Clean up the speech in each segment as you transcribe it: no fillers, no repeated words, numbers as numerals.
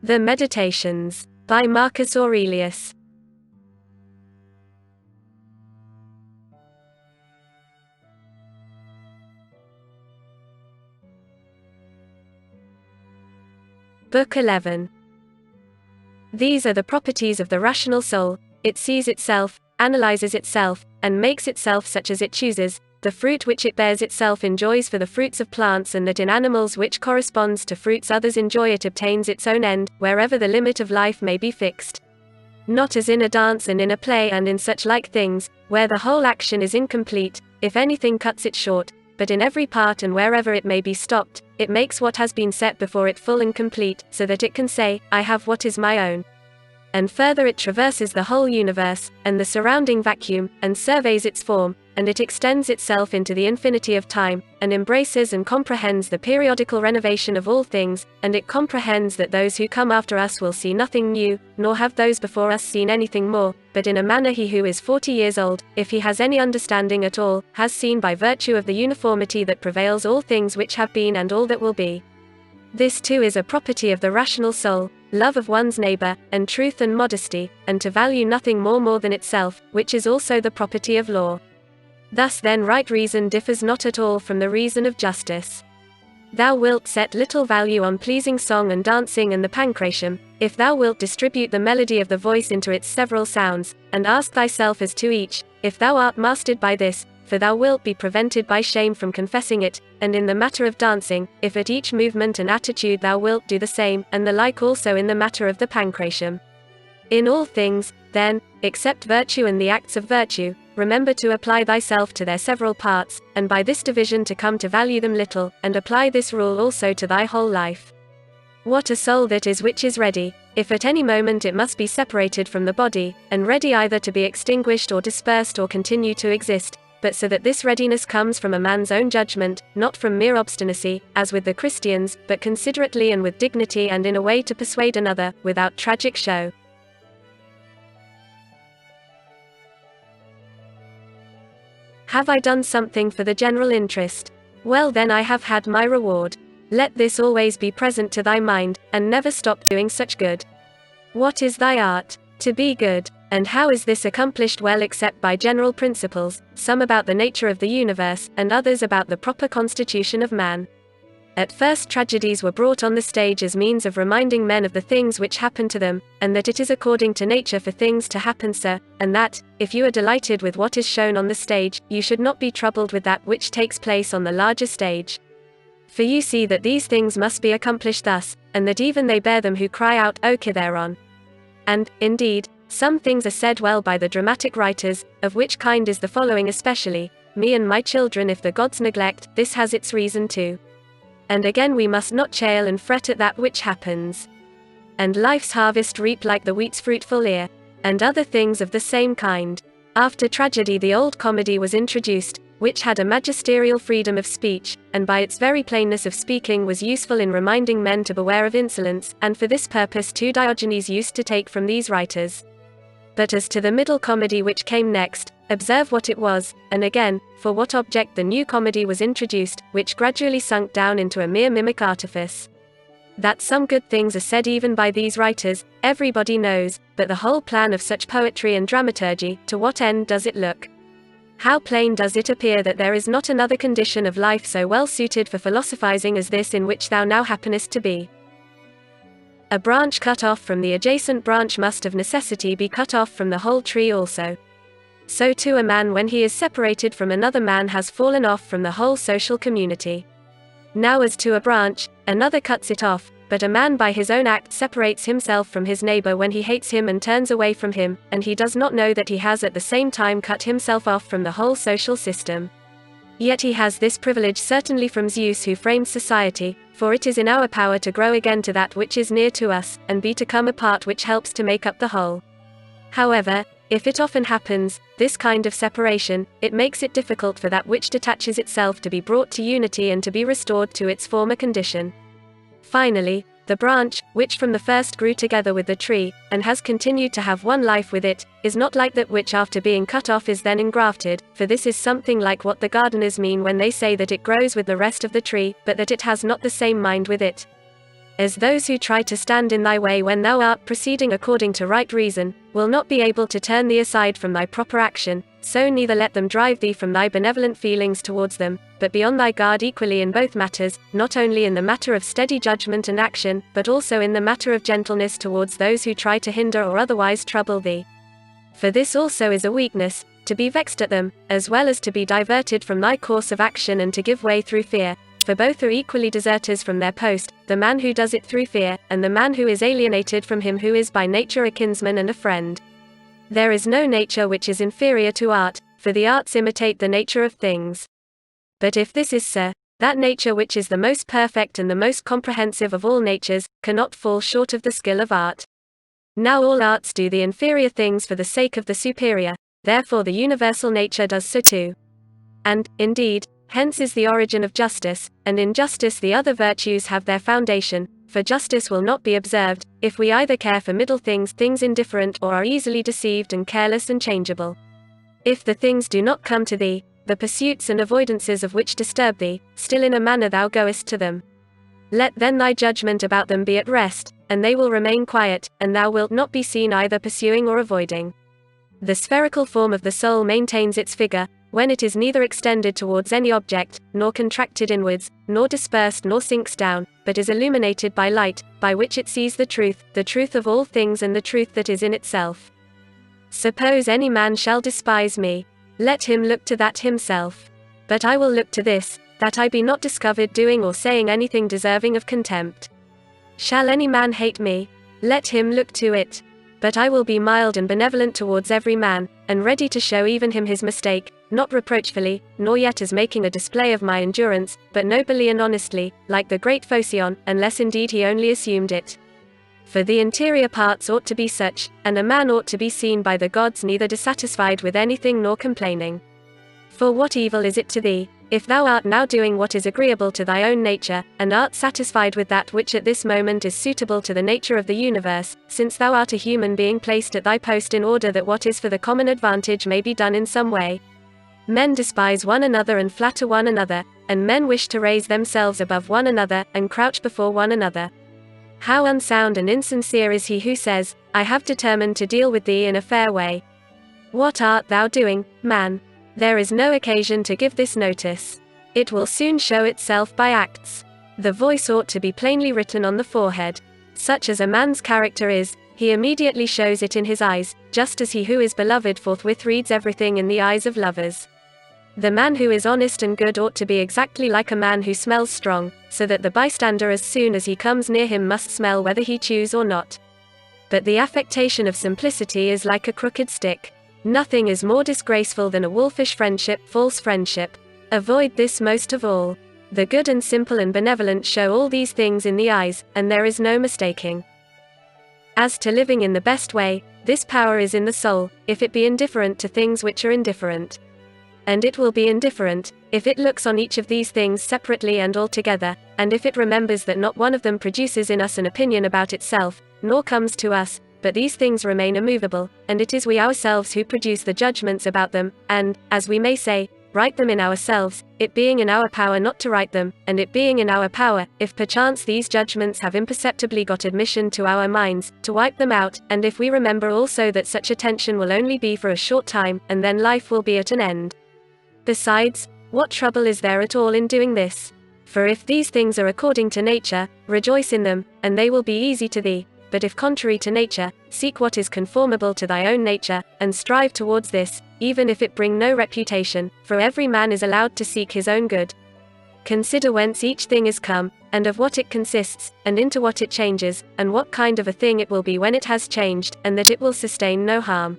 The Meditations, by Marcus Aurelius. Book 11. These are the properties of the rational soul. It sees itself, analyzes itself, and makes itself such as it chooses. The fruit which it bears itself enjoys for the fruits of plants, and that in animals which corresponds to fruits others enjoy it obtains its own end, wherever the limit of life may be fixed. Not as in a dance and in a play and in such like things, where the whole action is incomplete, if anything cuts it short, but in every part and wherever it may be stopped, it makes what has been set before it full and complete, so that it can say, I have what is my own. And further it traverses the whole universe, and the surrounding vacuum, and surveys its form, and it extends itself into the infinity of time, and embraces and comprehends the periodical renovation of all things, and it comprehends that those who come after us will see nothing new, nor have those before us seen anything more, but in a manner he who is 40 years old, if he has any understanding at all, has seen by virtue of the uniformity that prevails all things which have been and all that will be. This too is a property of the rational soul, love of one's neighbor, and truth and modesty, and to value nothing more than itself, which is also the property of law. Thus then right reason differs not at all from the reason of justice. Thou wilt set little value on pleasing song and dancing and the pancration, if thou wilt distribute the melody of the voice into its several sounds, and ask thyself as to each, if thou art mastered by this, for thou wilt be prevented by shame from confessing it, and in the matter of dancing, if at each movement and attitude thou wilt do the same, and the like also in the matter of the pancration. In all things, then, except virtue and the acts of virtue, remember to apply thyself to their several parts, and by this division to come to value them little, and apply this rule also to thy whole life. What a soul that is which is ready, if at any moment it must be separated from the body, and ready either to be extinguished or dispersed or continue to exist, but so that this readiness comes from a man's own judgment, not from mere obstinacy, as with the Christians, but considerately and with dignity and in a way to persuade another, without tragic show. Have I done something for the general interest? Well then I have had my reward. Let this always be present to thy mind, and never stop doing such good. What is thy art? To be good. And how is this accomplished well except by general principles, some about the nature of the universe, and others about the proper constitution of man? At first tragedies were brought on the stage as means of reminding men of the things which happen to them, and that it is according to nature for things to happen so, and that, if you are delighted with what is shown on the stage, you should not be troubled with that which takes place on the larger stage. For you see that these things must be accomplished thus, and that even they bear them who cry out, O thereon. And, indeed, some things are said well by the dramatic writers, of which kind is the following especially, me and my children if the gods neglect, this has its reason too. And again we must not chail and fret at that which happens. And life's harvest reap like the wheat's fruitful ear, and other things of the same kind. After tragedy the old comedy was introduced, which had a magisterial freedom of speech, and by its very plainness of speaking was useful in reminding men to beware of insolence, and for this purpose too Diogenes used to take from these writers. But as to the middle comedy which came next, observe what it was, and again, for what object the new comedy was introduced, which gradually sunk down into a mere mimic artifice. That some good things are said even by these writers, everybody knows, but the whole plan of such poetry and dramaturgy, to what end does it look? How plain does it appear that there is not another condition of life so well suited for philosophizing as this in which thou now happenest to be. A branch cut off from the adjacent branch must of necessity be cut off from the whole tree also. So too a man when he is separated from another man has fallen off from the whole social community. Now as to a branch, another cuts it off, but a man by his own act separates himself from his neighbor when he hates him and turns away from him, and he does not know that he has at the same time cut himself off from the whole social system. Yet he has this privilege certainly from Zeus who framed society, for it is in our power to grow again to that which is near to us, and be to come a part which helps to make up the whole. However, if it often happens, this kind of separation, it makes it difficult for that which detaches itself to be brought to unity and to be restored to its former condition. Finally, the branch, which from the first grew together with the tree, and has continued to have one life with it, is not like that which after being cut off is then engrafted, for this is something like what the gardeners mean when they say that it grows with the rest of the tree, but that it has not the same mind with it. As those who try to stand in thy way when thou art proceeding according to right reason, will not be able to turn thee aside from thy proper action, so neither let them drive thee from thy benevolent feelings towards them, but be on thy guard equally in both matters, not only in the matter of steady judgment and action, but also in the matter of gentleness towards those who try to hinder or otherwise trouble thee. For this also is a weakness, to be vexed at them, as well as to be diverted from thy course of action and to give way through fear. For both are equally deserters from their post, the man who does it through fear, and the man who is alienated from him who is by nature a kinsman and a friend. There is no nature which is inferior to art, for the arts imitate the nature of things. But if this is so, that nature which is the most perfect and the most comprehensive of all natures, cannot fall short of the skill of art. Now all arts do the inferior things for the sake of the superior, therefore the universal nature does so too. And, indeed, hence is the origin of justice, and in justice the other virtues have their foundation, for justice will not be observed, if we either care for middle things, things indifferent, or are easily deceived and careless and changeable. If the things do not come to thee, the pursuits and avoidances of which disturb thee, still in a manner thou goest to them. Let then thy judgment about them be at rest, and they will remain quiet, and thou wilt not be seen either pursuing or avoiding. The spherical form of the soul maintains its figure, when it is neither extended towards any object, nor contracted inwards, nor dispersed nor sinks down, but is illuminated by light, by which it sees the truth of all things and the truth that is in itself. Suppose any man shall despise me, let him look to that himself. But I will look to this, that I be not discovered doing or saying anything deserving of contempt. Shall any man hate me? Let him look to it. But I will be mild and benevolent towards every man, and ready to show even him his mistake, not reproachfully, nor yet as making a display of my endurance, but nobly and honestly, like the great Phocion, unless indeed he only assumed it. For the interior parts ought to be such, and a man ought to be seen by the gods neither dissatisfied with anything nor complaining. For what evil is it to thee, if thou art now doing what is agreeable to thy own nature, and art satisfied with that which at this moment is suitable to the nature of the universe, since thou art a human being placed at thy post in order that what is for the common advantage may be done in some way? Men despise one another and flatter one another, and men wish to raise themselves above one another, and crouch before one another. How unsound and insincere is he who says, I have determined to deal with thee in a fair way. What art thou doing, man? There is no occasion to give this notice. It will soon show itself by acts. The voice ought to be plainly written on the forehead. Such as a man's character is, he immediately shows it in his eyes, just as he who is beloved forthwith reads everything in the eyes of lovers. The man who is honest and good ought to be exactly like a man who smells strong, so that the bystander as soon as he comes near him must smell whether he choose or not. But the affectation of simplicity is like a crooked stick. Nothing is more disgraceful than a wolfish friendship, false friendship. Avoid this most of all. The good and simple and benevolent show all these things in the eyes, and there is no mistaking. As to living in the best way, this power is in the soul, if it be indifferent to things which are indifferent. And it will be indifferent, if it looks on each of these things separately and altogether, and if it remembers that not one of them produces in us an opinion about itself, nor comes to us, but these things remain immovable, and it is we ourselves who produce the judgments about them, and, as we may say, write them in ourselves, it being in our power not to write them, and it being in our power, if perchance these judgments have imperceptibly got admission to our minds, to wipe them out, and if we remember also that such attention will only be for a short time, and then life will be at an end. Besides, what trouble is there at all in doing this? For if these things are according to nature, rejoice in them, and they will be easy to thee. But if contrary to nature, seek what is conformable to thy own nature, and strive towards this, even if it bring no reputation, for every man is allowed to seek his own good. Consider whence each thing is come, and of what it consists, and into what it changes, and what kind of a thing it will be when it has changed, and that it will sustain no harm.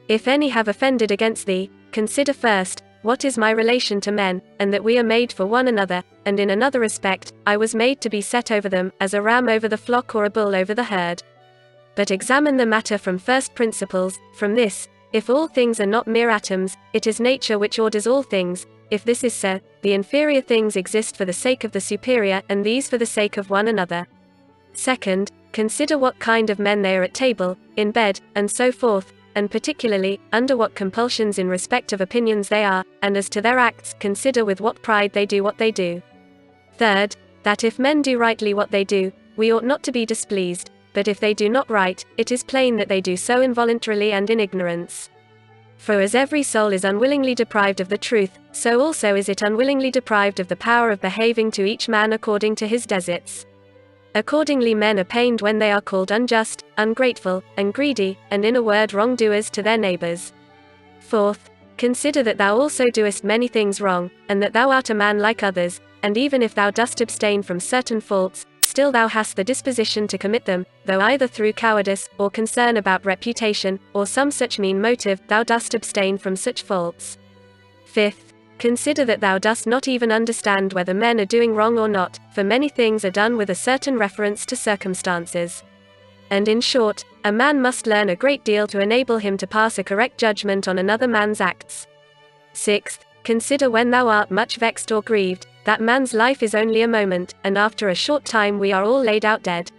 If any have offended against thee, consider first, what is my relation to men, and that we are made for one another, and in another respect, I was made to be set over them, as a ram over the flock or a bull over the herd. But examine the matter from first principles. From this, if all things are not mere atoms, it is nature which orders all things. If this is so, the inferior things exist for the sake of the superior, and these for the sake of one another. Second, consider what kind of men they are at table, in bed, and so forth, and particularly, under what compulsions in respect of opinions they are, and as to their acts, consider with what pride they do what they do. Third, that if men do rightly what they do, we ought not to be displeased, but if they do not right, it is plain that they do so involuntarily and in ignorance. For as every soul is unwillingly deprived of the truth, so also is it unwillingly deprived of the power of behaving to each man according to his deserts. Accordingly men are pained when they are called unjust, ungrateful, and greedy, and in a word wrongdoers to their neighbors. Fourth, consider that thou also doest many things wrong, and that thou art a man like others, and even if thou dost abstain from certain faults, still thou hast the disposition to commit them, though either through cowardice, or concern about reputation, or some such mean motive, thou dost abstain from such faults. Fifth, consider that thou dost not even understand whether men are doing wrong or not, for many things are done with a certain reference to circumstances. And in short, a man must learn a great deal to enable him to pass a correct judgment on another man's acts. Sixth, consider when thou art much vexed or grieved, that man's life is only a moment, and after a short time we are all laid out dead.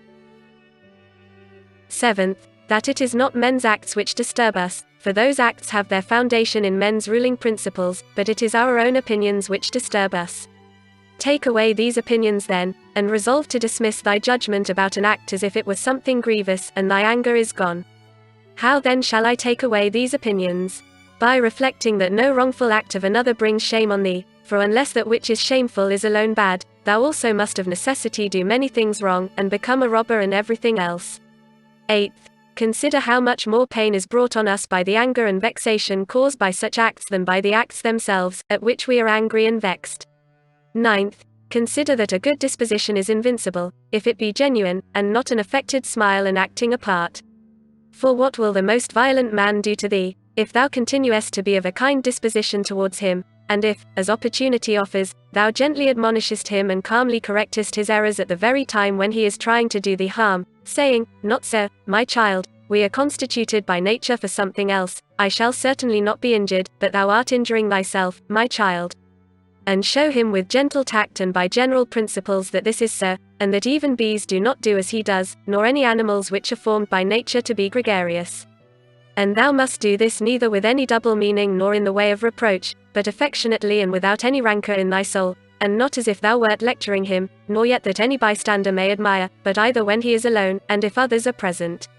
Seventh, that it is not men's acts which disturb us, for those acts have their foundation in men's ruling principles, but it is our own opinions which disturb us. Take away these opinions then, and resolve to dismiss thy judgment about an act as if it were something grievous, and thy anger is gone. How then shall I take away these opinions? By reflecting that no wrongful act of another brings shame on thee, for unless that which is shameful is alone bad, thou also must of necessity do many things wrong, and become a robber and everything else. Eighth, consider how much more pain is brought on us by the anger and vexation caused by such acts than by the acts themselves, at which we are angry and vexed. Ninth, consider that a good disposition is invincible, if it be genuine, and not an affected smile and acting a part. For what will the most violent man do to thee, if thou continuest to be of a kind disposition towards him, and if, as opportunity offers, thou gently admonishest him and calmly correctest his errors at the very time when he is trying to do thee harm, saying, "Not so, my child, we are constituted by nature for something else, I shall certainly not be injured, but thou art injuring thyself, my child." And show him with gentle tact and by general principles that this is so, and that even bees do not do as he does, nor any animals which are formed by nature to be gregarious. And thou must do this neither with any double meaning nor in the way of reproach, but affectionately and without any rancor in thy soul, and not as if thou wert lecturing him, nor yet that any bystander may admire, but either when he is alone, and if others are present.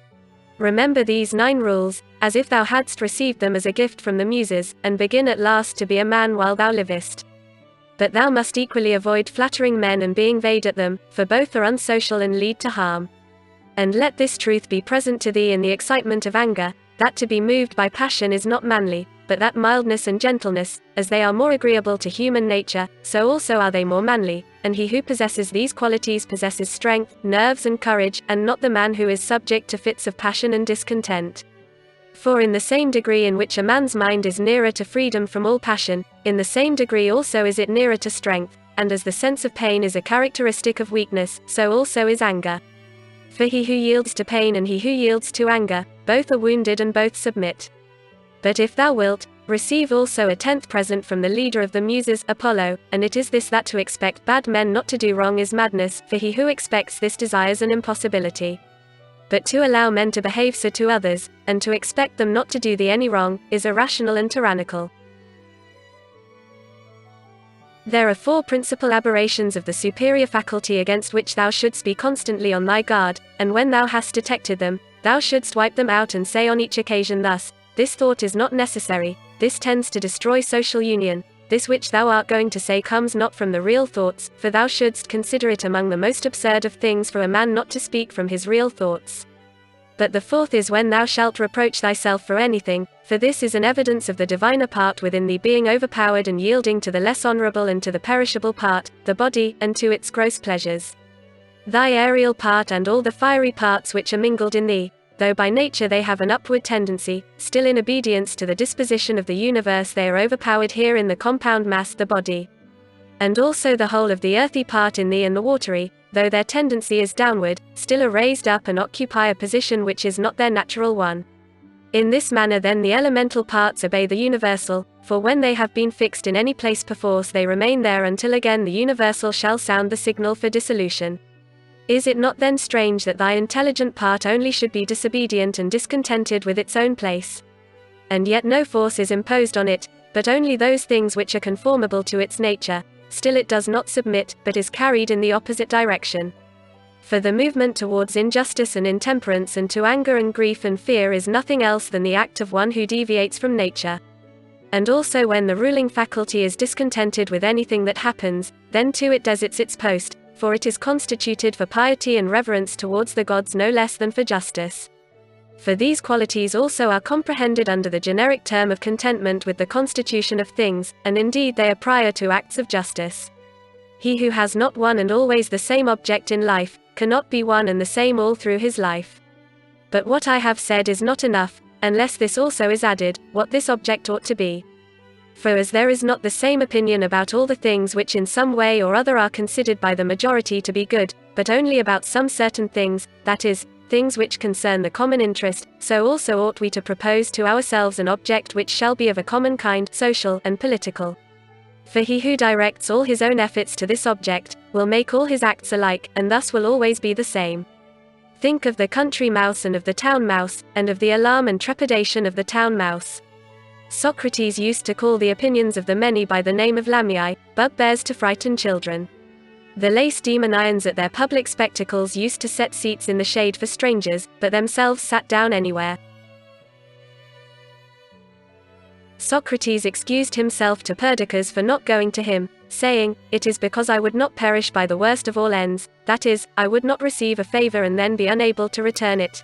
Remember these 9 rules, as if thou hadst received them as a gift from the Muses, and begin at last to be a man while thou livest. But thou must equally avoid flattering men and being vain at them, for both are unsocial and lead to harm. And let this truth be present to thee in the excitement of anger, that to be moved by passion is not manly, but that mildness and gentleness, as they are more agreeable to human nature, so also are they more manly, and he who possesses these qualities possesses strength, nerves and courage, and not the man who is subject to fits of passion and discontent. For in the same degree in which a man's mind is nearer to freedom from all passion, in the same degree also is it nearer to strength, and as the sense of pain is a characteristic of weakness, so also is anger. For he who yields to pain and he who yields to anger, both are wounded and both submit. But if thou wilt, receive also a 10th present from the leader of the Muses, Apollo, and it is this, that to expect bad men not to do wrong is madness, for he who expects this desires an impossibility. But to allow men to behave so to others, and to expect them not to do thee any wrong, is irrational and tyrannical. There are 4 principal aberrations of the superior faculty against which thou shouldst be constantly on thy guard, and when thou hast detected them, thou shouldst wipe them out and say on each occasion thus: "This thought is not necessary, this tends to destroy social union, this which thou art going to say comes not from the real thoughts," for thou shouldst consider it among the most absurd of things for a man not to speak from his real thoughts. But the 4th is when thou shalt reproach thyself for anything, for this is an evidence of the diviner part within thee being overpowered and yielding to the less honorable and to the perishable part, the body, and to its gross pleasures. Thy aerial part and all the fiery parts which are mingled in thee, though by nature they have an upward tendency, still in obedience to the disposition of the universe they are overpowered here in the compound mass, the body. And also the whole of the earthy part in thee and the watery, though their tendency is downward, still are raised up and occupy a position which is not their natural one. In this manner then the elemental parts obey the universal, for when they have been fixed in any place perforce they remain there until again the universal shall sound the signal for dissolution. Is it not then strange that thy intelligent part only should be disobedient and discontented with its own place? And yet no force is imposed on it, but only those things which are conformable to its nature, still it does not submit, but is carried in the opposite direction. For the movement towards injustice and intemperance and to anger and grief and fear is nothing else than the act of one who deviates from nature. And also when the ruling faculty is discontented with anything that happens, then too it deserts its post, for it is constituted for piety and reverence towards the gods no less than for justice. For these qualities also are comprehended under the generic term of contentment with the constitution of things, and indeed they are prior to acts of justice. He who has not one and always the same object in life, cannot be one and the same all through his life. But what I have said is not enough, unless this also is added, what this object ought to be. For as there is not the same opinion about all the things which in some way or other are considered by the majority to be good, but only about some certain things, that is, things which concern the common interest, so also ought we to propose to ourselves an object which shall be of a common kind, social and political. For he who directs all his own efforts to this object, will make all his acts alike, and thus will always be the same. Think of the country mouse and of the town mouse, and of the alarm and trepidation of the town mouse. Socrates used to call the opinions of the many by the name of lamiae, bugbears to frighten children. The Lacedaemonians at their public spectacles used to set seats in the shade for strangers, but themselves sat down anywhere. Socrates excused himself to Perdiccas for not going to him, saying, "It is because I would not perish by the worst of all ends, that is, I would not receive a favor and then be unable to return it."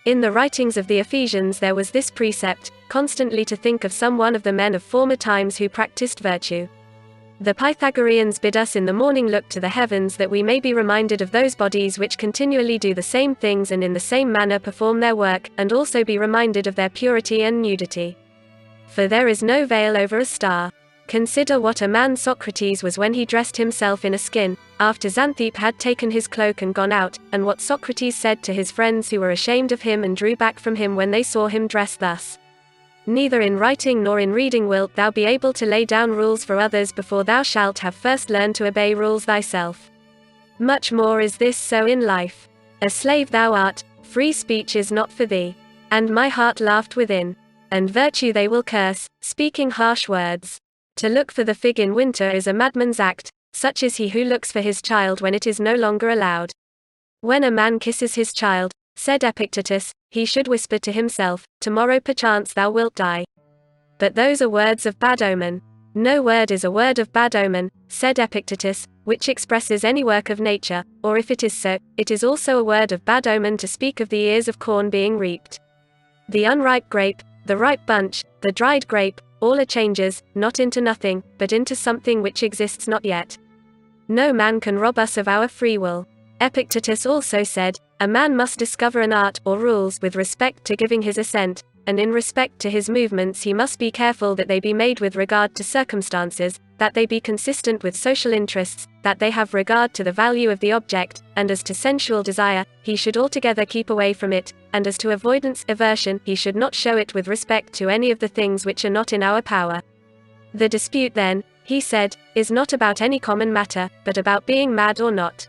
In the writings of the Ephesians there was this precept, constantly to think of some one of the men of former times who practiced virtue. The Pythagoreans bid us in the morning look to the heavens that we may be reminded of those bodies which continually do the same things and in the same manner perform their work, and also be reminded of their purity and nudity. For there is no veil over a star. Consider what a man Socrates was when he dressed himself in a skin, after Xanthippe had taken his cloak and gone out, and what Socrates said to his friends who were ashamed of him and drew back from him when they saw him dressed thus. Neither in writing nor in reading wilt thou be able to lay down rules for others before thou shalt have first learned to obey rules thyself. Much more is this so in life. A slave thou art, free speech is not for thee. And my heart laughed within. And virtue they will curse, speaking harsh words. To look for the fig in winter is a madman's act, such is he who looks for his child when it is no longer allowed. When a man kisses his child, said Epictetus, he should whisper to himself, tomorrow perchance thou wilt die. But those are words of bad omen. No word is a word of bad omen, said Epictetus, which expresses any work of nature, or if it is so, it is also a word of bad omen to speak of the ears of corn being reaped. The unripe grape, the ripe bunch, the dried grape, all are changes, not into nothing, but into something which exists not yet. No man can rob us of our free will. Epictetus also said, a man must discover an art, or rules, with respect to giving his assent, and in respect to his movements he must be careful that they be made with regard to circumstances, that they be consistent with social interests, that they have regard to the value of the object, and as to sensual desire, he should altogether keep away from it, and as to avoidance, aversion, he should not show it with respect to any of the things which are not in our power. The dispute then, he said, is not about any common matter, but about being mad or not.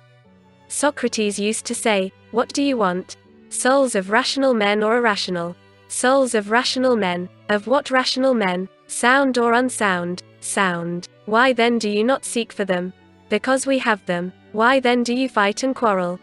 Socrates used to say, what do you want? Souls of rational men or irrational? Souls of rational men. Of what rational men? Sound or unsound? Sound. Why then do you not seek for them? Because we have them. Why then do you fight and quarrel?